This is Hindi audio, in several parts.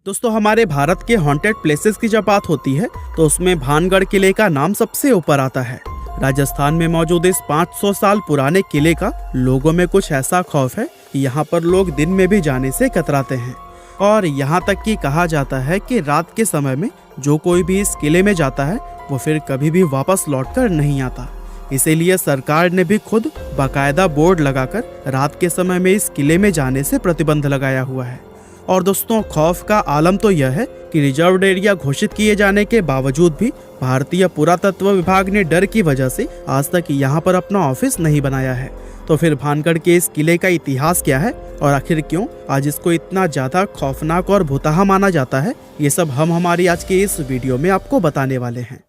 दोस्तों हमारे भारत के हॉन्टेड प्लेसेस की जब बात होती है तो उसमें भानगढ़ किले का नाम सबसे ऊपर आता है। राजस्थान में मौजूद इस 500 साल पुराने किले का लोगों में कुछ ऐसा खौफ है कि यहाँ पर लोग दिन में भी जाने से कतराते हैं और यहाँ तक कि कहा जाता है कि रात के समय में जो कोई भी इस किले में जाता है वो फिर कभी भी वापस लौटकर नहीं आता। इसीलिए सरकार ने भी खुद बाकायदा बोर्ड लगाकर रात के समय में इस किले में जाने से प्रतिबंध लगाया हुआ है। और दोस्तों खौफ का आलम तो यह है कि रिजर्व्ड एरिया घोषित किए जाने के बावजूद भी भारतीय पुरातत्व विभाग ने डर की वजह से आज तक यहाँ पर अपना ऑफिस नहीं बनाया है। तो फिर भानगढ़ के इस किले का इतिहास क्या है और आखिर क्यों आज इसको इतना ज्यादा खौफनाक और भुतहा माना जाता है, ये सब हम हमारी आज के इस वीडियो में आपको बताने वाले हैं।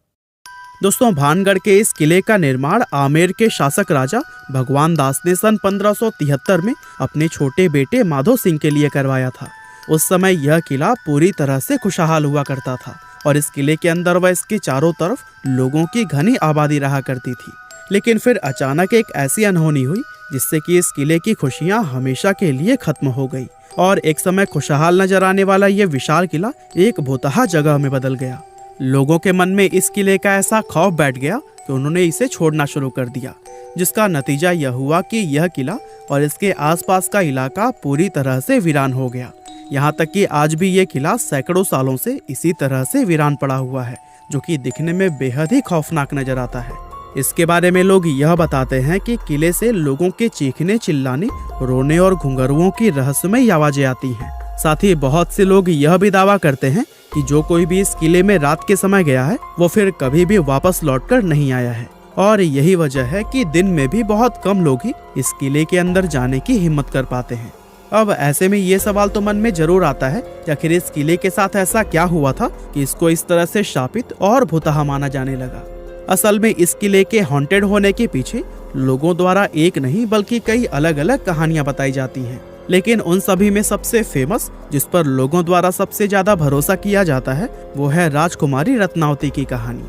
दोस्तों भानगढ़ के इस किले का निर्माण आमेर के शासक राजा भगवान दास ने सन 1573 में अपने छोटे बेटे माधो सिंह के लिए करवाया था। उस समय यह किला पूरी तरह से खुशहाल हुआ करता था और इस किले के अंदर व इसके चारों तरफ लोगों की घनी आबादी रहा करती थी। लेकिन फिर अचानक एक ऐसी अनहोनी हुई जिससे कि इस किले की खुशियां हमेशा के लिए खत्म हो गई और एक समय खुशहाल नजर आने वाला यह विशाल किला एक भुतहा जगह में बदल गया। लोगों के मन में इस किले का ऐसा खौफ बैठ गया कि उन्होंने इसे छोड़ना शुरू कर दिया, जिसका नतीजा यह हुआ कि यह किला और इसके आसपास का इलाका पूरी तरह से वीरान हो गया। यहाँ तक कि आज भी ये किला सैकड़ों सालों से इसी तरह से वीरान पड़ा हुआ है, जो कि दिखने में बेहद ही खौफनाक नजर आता है। इसके बारे में लोग यह बताते हैं कि किले से लोगों के चीखने, चिल्लाने, रोने और घुंघरुओं की रहस्यमयी आवाजें आती हैं। साथ ही बहुत से लोग यह भी दावा करते हैं कि जो कोई भी इस किले में रात के समय गया है वो फिर कभी भी वापस लौटकर नहीं आया है और यही वजह है कि दिन में भी बहुत कम लोग ही इस किले के अंदर जाने की हिम्मत कर पाते हैं। अब ऐसे में ये सवाल तो मन में जरूर आता है कि आखिर इस किले के साथ ऐसा क्या हुआ था कि इसको इस तरह से शापित और भुतहा माना जाने लगा। असल में इस किले के हॉन्टेड होने के पीछे लोगों द्वारा एक नहीं बल्कि कई अलग अलग कहानियां बताई जाती हैं, लेकिन उन सभी में सबसे फेमस, जिस पर लोगों द्वारा सबसे ज्यादा भरोसा किया जाता है, वो है राजकुमारी रत्नावती की कहानी।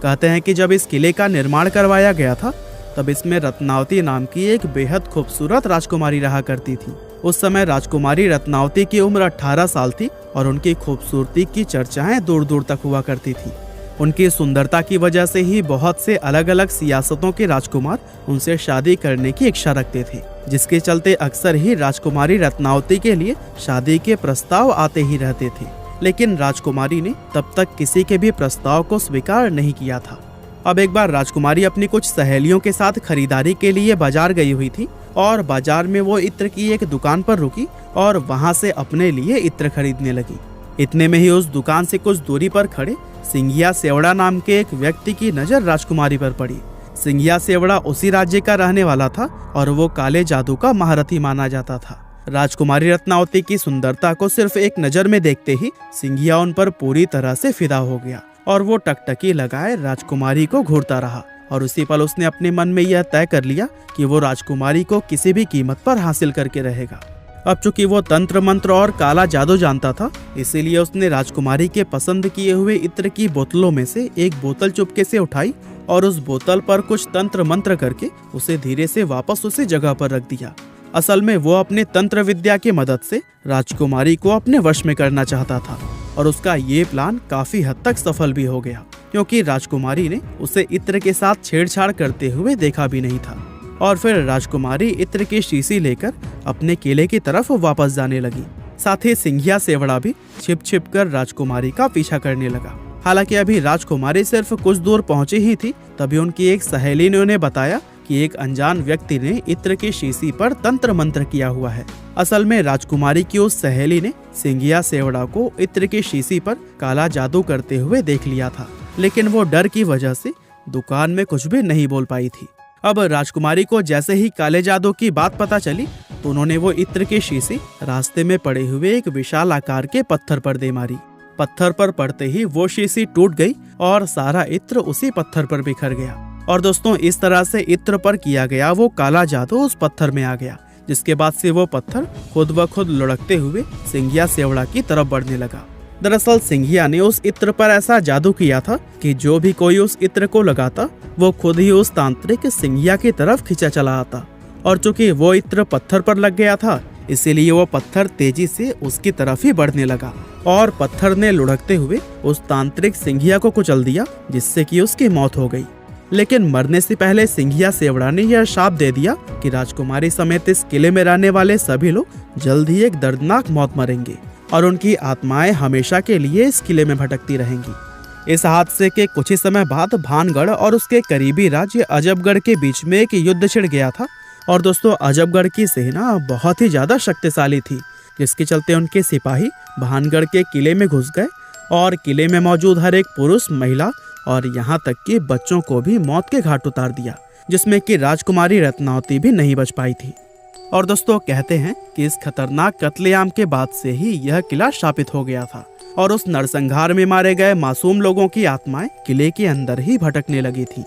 कहते हैं कि जब इस किले का निर्माण करवाया गया था तब इसमें रत्नावती नाम की एक बेहद खूबसूरत राजकुमारी रहा करती थी। उस समय राजकुमारी रत्नावती की उम्र 18 साल थी और उनकी खूबसूरती की चर्चाएं दूर दूर तक हुआ करती थी। उनकी सुंदरता की वजह से ही बहुत से अलग अलग सियासतों के राजकुमार उनसे शादी करने की इच्छा रखते थे, जिसके चलते अक्सर ही राजकुमारी रत्नावती के लिए शादी के प्रस्ताव आते ही रहते थे। लेकिन राजकुमारी ने तब तक किसी के भी प्रस्ताव को स्वीकार नहीं किया था। अब एक बार राजकुमारी अपनी कुछ सहेलियों के साथ खरीदारी के लिए बाजार गई हुई थी और बाजार में वो इत्र की एक दुकान पर रुकी और वहां से अपने लिए इत्र खरीदने लगी। इतने में ही उस दुकान से कुछ दूरी पर खड़े सिंघिया सेवड़ा नाम के एक व्यक्ति की नजर राजकुमारी पर पड़ी। सिंघिया सेवड़ा उसी राज्य का रहने वाला था और वो काले जादू का महारथी माना जाता था। राजकुमारी रत्नावती की सुंदरता को सिर्फ एक नजर में देखते ही सिंघिया उन पर पूरी तरह से फिदा हो गया और वो टकटकी लगाए राजकुमारी को घूरता रहा और उसी पल उसने अपने मन में यह तय कर लिया कि वो राजकुमारी को किसी भी कीमत पर हासिल करके रहेगा। अब चूंकि वो तंत्र मंत्र और काला जादू जानता था, इसीलिए उसने राजकुमारी के पसंद किए हुए इत्र की बोतलों में से एक बोतल चुपके से उठाई और उस बोतल पर कुछ तंत्र मंत्र करके उसे धीरे से वापस उसी जगह पर रख दिया। असल में वो अपने तंत्र विद्या की मदद से राजकुमारी को अपने वश में करना चाहता था और उसका ये प्लान काफी हद तक सफल भी हो गया, क्योंकि राजकुमारी ने उसे इत्र के साथ छेड़छाड़ करते हुए देखा भी नहीं था। और फिर राजकुमारी इत्र की शीशी लेकर अपने किले की तरफ वापस जाने लगी। साथ ही सिंघिया सेवड़ा भी छिप छिप कर राजकुमारी का पीछा करने लगा। हालांकि अभी राजकुमारी सिर्फ कुछ दूर पहुंची ही थी, तभी उनकी एक सहेली ने उन्हें बताया कि एक अनजान व्यक्ति ने इत्र की शीशी पर तंत्र मंत्र किया हुआ है। असल में राजकुमारी की उस सहेली ने सिंघिया सेवड़ा को इत्र की शीशी पर काला जादू करते हुए देख लिया था, लेकिन वो डर की वजह से दुकान में कुछ भी नहीं बोल पाई थी। अब राजकुमारी को जैसे ही काले जादू की बात पता चली तो उन्होंने वो इत्र की शीशी रास्ते में पड़े हुए एक विशाल आकार के पत्थर पर दे मारी। पत्थर पर पड़ते ही वो शीशी टूट गई और सारा इत्र उसी पत्थर पर बिखर गया। और दोस्तों इस तरह से इत्र पर किया गया वो काला जादू उस पत्थर में आ गया, जिसके बाद से वो पत्थर खुद ब खुद लुढ़कते हुए सिंघिया सेवड़ा की तरफ बढ़ने लगा। दरअसल सिंघिया ने उस इत्र पर ऐसा जादू किया था कि जो भी कोई उस इत्र को लगाता वो खुद ही उस तांत्रिक सिंघिया की तरफ खींचा चला आता और चूंकि वो इत्र पत्थर पर लग गया था, इसीलिए वो पत्थर तेजी से उसकी तरफ ही बढ़ने लगा और पत्थर ने लुढ़कते हुए उस तांत्रिक सिंघिया को कुचल दिया, जिससे कि उसकी मौत हो गई। लेकिन मरने से पहले सिंघिया सेवड़ा ने यह शाप दे दिया कि राजकुमारी समेत इस किले में रहने वाले सभी लोग जल्द ही एक दर्दनाक मौत मरेंगे और उनकी आत्माएं हमेशा के लिए इस किले में भटकती रहेंगी। इस हादसे के कुछ ही समय बाद भानगढ़ और उसके करीबी राज्य अजबगढ़ के बीच में एक युद्ध छिड़ गया था। और दोस्तों, अजबगढ़ की सेना बहुत ही ज्यादा शक्तिशाली थी, जिसके चलते उनके सिपाही भानगढ़ के किले में घुस गए और किले में मौजूद हर एक पुरुष, महिला और यहाँ तक कि बच्चों को भी मौत के घाट उतार दिया, जिसमें कि राजकुमारी रत्नावती भी नहीं बच पाई थी। और दोस्तों, कहते हैं कि इस खतरनाक कत्लेआम के बाद से ही यह किला शापित हो गया था और उस नरसंहार में मारे गए मासूम लोगों की आत्माएं किले के अंदर ही भटकने लगी थी।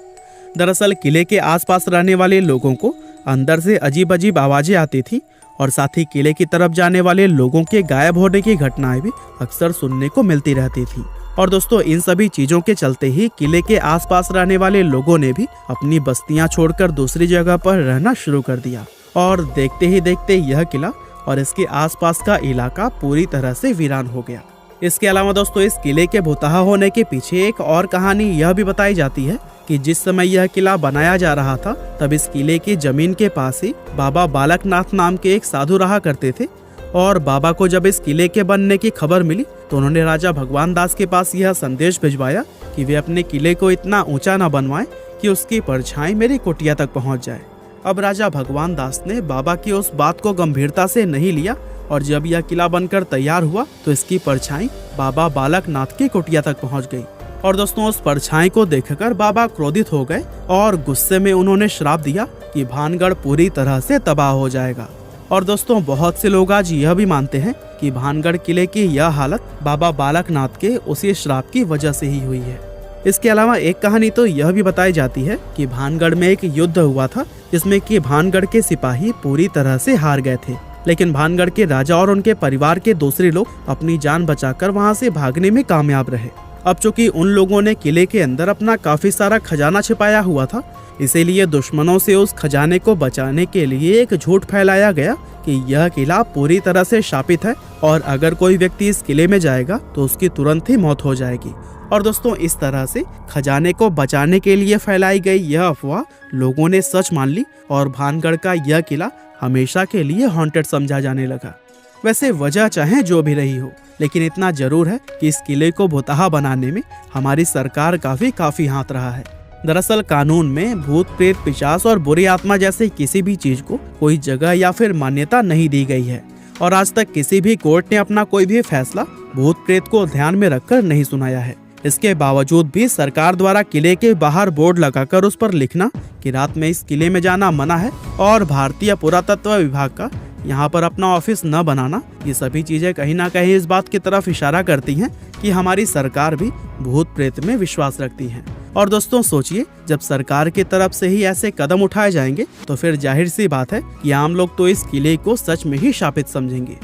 दरअसल किले के आसपास रहने वाले लोगों को अंदर से अजीब अजीब आवाजें आती थी और साथ ही किले की तरफ जाने वाले लोगों के गायब होने की घटनाएं भी अक्सर सुनने को मिलती रहती थी। और दोस्तों, इन सभी चीजों के चलते ही किले के आसपास रहने वाले लोगों ने भी अपनी बस्तियां छोड़कर दूसरी जगह पर रहना शुरू कर दिया और देखते ही देखते यह किला और इसके आसपास का इलाका पूरी तरह से वीरान हो गया। इसके अलावा दोस्तों, इस किले के भुतहा होने के पीछे एक और कहानी यह भी बताई जाती है कि जिस समय यह किला बनाया जा रहा था, तब इस किले की जमीन के पास ही बाबा बालकनाथ नाम के एक साधु रहा करते थे। और बाबा को जब इस किले के बनने की खबर मिली तो उन्होंने राजा भगवान दास के पास यह संदेश भिजवाया कि वे अपने किले को इतना ऊंचा न बनवाएं कि उसकी परछाई मेरी कुटिया तक पहुंच जाए। अब राजा भगवान दास ने बाबा की उस बात को गंभीरता से नहीं लिया और जब यह किला बनकर तैयार हुआ तो इसकी परछाई बाबा बालकनाथ की कुटिया तक पहुंच गई। और दोस्तों, उस परछाई को देखकर बाबा क्रोधित हो गए और गुस्से में उन्होंने श्राप दिया कि भानगढ़ पूरी तरह से तबाह हो जाएगा। और दोस्तों, बहुत से लोग आज यह भी मानते हैं कि भानगढ़ किले की यह हालत बाबा बालकनाथ के उसी श्राप की वजह से ही हुई है। इसके अलावा एक कहानी तो यह भी बताई जाती है कि भानगढ़ में एक युद्ध हुआ था, जिसमें कि भानगढ़ के सिपाही पूरी तरह से हार गए थे, लेकिन भानगढ़ के राजा और उनके परिवार के दूसरे लोग अपनी जान बचाकर वहां से भागने में कामयाब रहे। अब चूंकि उन लोगों ने किले के अंदर अपना काफी सारा खजाना छिपाया हुआ था, इसीलिए दुश्मनों से उस खजाने को बचाने के लिए एक झूठ फैलाया गया कि यह किला पूरी तरह से शापित है और अगर कोई व्यक्ति इस किले में जाएगा तो उसकी तुरंत ही मौत हो जाएगी। और दोस्तों, इस तरह से खजाने को बचाने के लिए फैलाई गई यह अफवाह लोगों ने सच मान ली और भानगढ़ का यह किला हमेशा के लिए हॉन्टेड समझा जाने लगा। वैसे वजह चाहे जो भी रही हो, लेकिन इतना जरूर है कि इस किले को भुतहा बनाने में हमारी सरकार का भी काफी हाथ रहा है। दरअसल कानून में भूत प्रेत पिशाच और बुरी आत्मा जैसे किसी भी चीज को कोई जगह या फिर मान्यता नहीं दी गई है और आज तक किसी भी कोर्ट ने अपना कोई भी फैसला भूत प्रेत को ध्यान में रखकर नहीं सुनाया है। इसके बावजूद भी सरकार द्वारा किले के बाहर बोर्ड लगाकर उस पर लिखना कि रात में इस किले में जाना मना है और भारतीय पुरातत्व विभाग का यहाँ पर अपना ऑफिस न बनाना, ये सभी चीजें कहीं ना कहीं इस बात की तरफ इशारा करती हैं कि हमारी सरकार भी भूत प्रेत में विश्वास रखती है। और दोस्तों, सोचिए, जब सरकार की तरफ से ही ऐसे कदम उठाए जाएंगे तो फिर जाहिर सी बात है कि आम लोग तो इस किले को सच में ही शापित समझेंगे।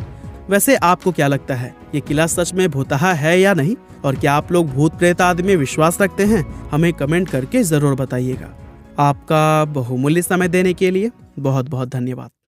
वैसे आपको क्या लगता है, ये किला सच में भुतहा है या नहीं? और क्या आप लोग भूत प्रेत आदि में विश्वास रखते हैं? हमें कमेंट करके जरूर बताइएगा। आपका बहुमूल्य समय देने के लिए बहुत बहुत धन्यवाद।